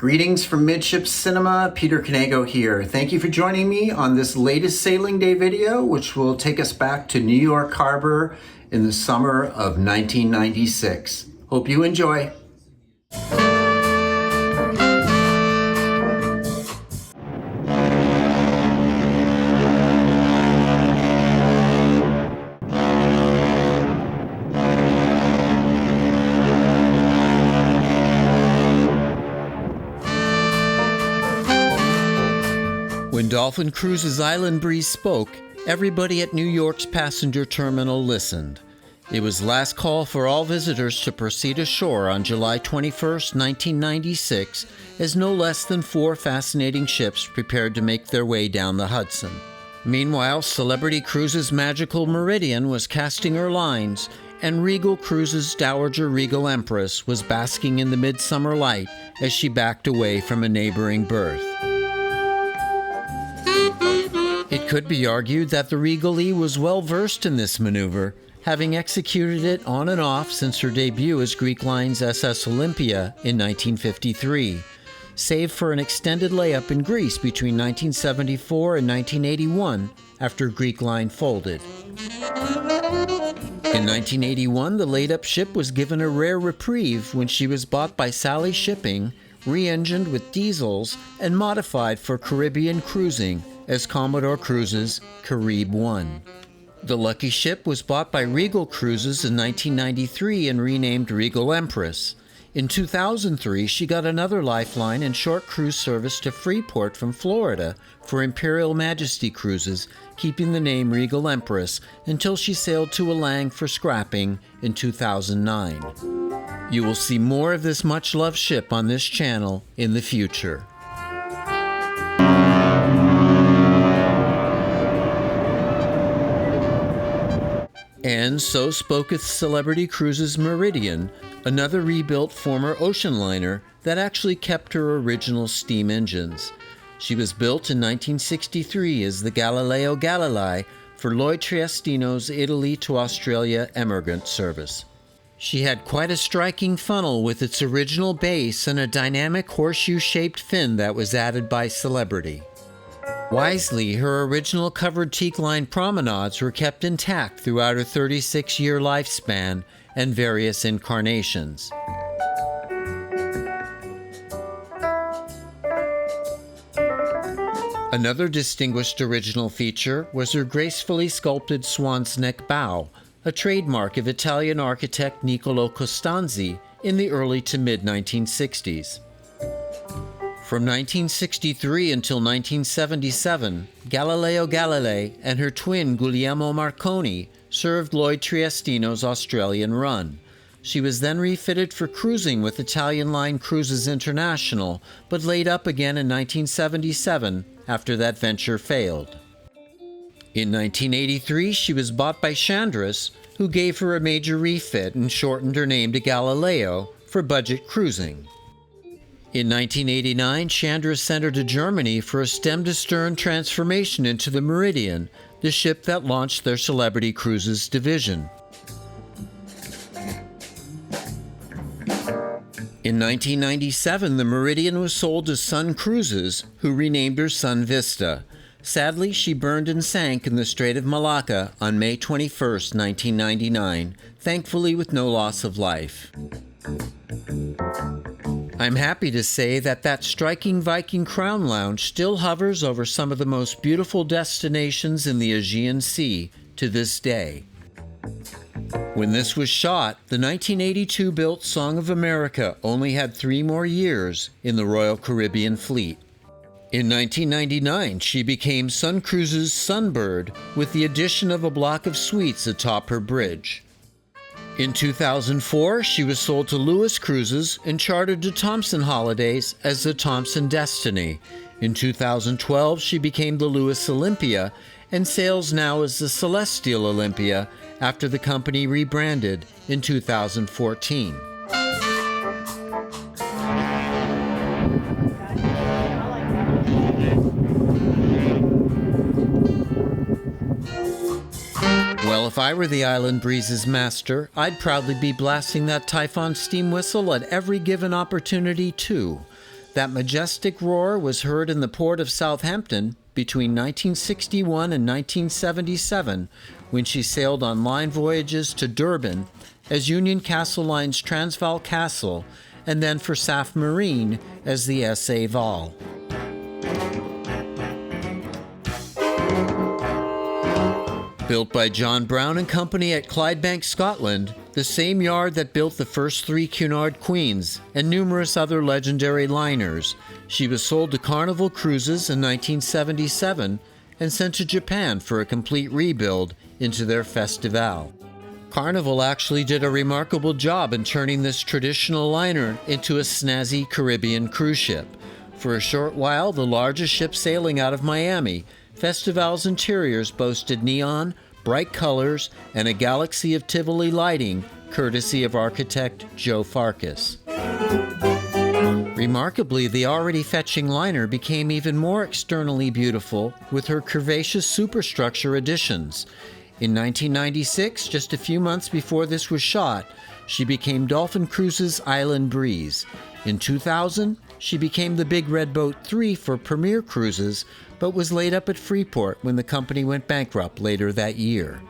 Greetings from Midship Cinema, Peter Canego here. Thank you for joining me on this latest Sailing Day video, which will take us back to New York Harbor in the summer of 1996. Hope you enjoy. When Dolphin Cruises Island Breeze spoke, everybody at New York's passenger terminal listened. It was last call for all visitors to proceed ashore on July 21, 1996, as no less than 4 fascinating ships prepared to make their way down the Hudson. Meanwhile, CelebrityCruises' magical Meridian was casting her lines, and Regal Cruises' Dowager Regal Empress was basking in the midsummer light as she backed away from a neighboring berth. It could be argued that the Regal E was well versed in this maneuver, having executed it on and off since her debut as Greek Line's SS Olympia in 1953, save for an extended layup in Greece between 1974 and 1981 after Greek Line folded. In 1981, the laid-up ship was given a rare reprieve when she was bought by Sally Shipping, re-engined with diesels, and modified for Caribbean cruising as Commodore Cruises' Caribe 1. The lucky ship was bought by Regal Cruises in 1993 and renamed Regal Empress. In 2003, she got another lifeline and short cruise service to Freeport from Florida for Imperial Majesty Cruises, keeping the name Regal Empress until she sailed to Alang for scrapping in 2009. You will see more of this much-loved ship on this channel in the future. And so spoketh CelebrityCruises' Meridian, another rebuilt former ocean liner that actually kept her original steam engines. She was built in 1963 as the GALILEO GALILEI for Lloyd Triestino's Italy to Australia emigrant service. She had quite a striking funnel with its original base and a dynamic horseshoe-shaped fin that was added by Celebrity. Wisely, her original covered teak line promenades were kept intact throughout her 36-year lifespan and various incarnations. Another distinguished original feature was her gracefully sculpted swan's neck bow, a trademark of Italian architect Niccolò Costanzi in the early to mid-1960s. From 1963 until 1977, Galileo Galilei and her twin Guglielmo Marconi served Lloyd Triestino's Australian run. She was then refitted for cruising with Italian Line Cruises International, but laid up again in 1977 after that venture failed. In 1983, she was bought by Chandris, who gave her a major refit and shortened her name to Galileo for budget cruising. In 1989, Chandris sent her to Germany for a stem-to-stern transformation into the Meridian, the ship that launched their CelebrityCruises division. In 1997, the Meridian was sold to SUN Cruises, who renamed her SUN VISTA. Sadly, she burned and sank in the Strait of Malacca on May 21, 1999, thankfully with no loss of life. I'm happy to say that striking Viking Crown Lounge still hovers over some of the most beautiful destinations in the Aegean Sea to this day. When this was shot, the 1982-built Song of America only had 3 more years in the Royal Caribbean fleet. In 1999, she became Sun Cruises' SUNBIRD with the addition of a block of suites atop her bridge. In 2004, she was sold to Lewis Cruises and chartered to Thompson Holidays as the Thompson Destiny. In 2012, she became the Lewis Olympia and sails now as the Celestial Olympia after the company rebranded in 2014. Well, if I were the Island Breeze's master, I'd proudly be blasting that Typhon steam whistle at every given opportunity, too. That majestic roar was heard in the port of Southampton between 1961 and 1977 when she sailed on line voyages to Durban as Union Castle Line's Transvaal Castle and then for SAF Marine as the SA Val. Built by John Brown and Company at Clydebank, Scotland, the same yard that built the first 3 Cunard Queens and numerous other legendary liners, she was sold to Carnival Cruises in 1977 and sent to Japan for a complete rebuild into their Festival. Carnival actually did a remarkable job in turning this traditional liner into a snazzy Caribbean cruise ship. For a short while, the largest ship sailing out of Miami, Festival's interiors boasted neon, bright colors, and a galaxy of Tivoli lighting, courtesy of architect Joe Farkas. Remarkably, the already fetching liner became even more externally beautiful with her curvaceous superstructure additions. In 1996, just a few months before this was shot, she became Dolphin Cruises' Island Breeze. In 2000, she became the Big Red Boat 3 for Premier Cruises, but was laid up at Freeport when the company went bankrupt later that year.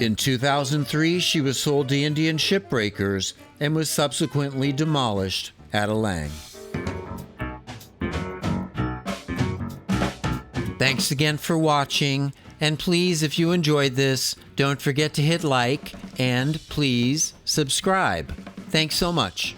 In 2003, she was sold to Indian shipbreakers and was subsequently demolished at Alang. Thanks again for watching, and please, if you enjoyed this, don't forget to hit like and please subscribe. Thanks so much.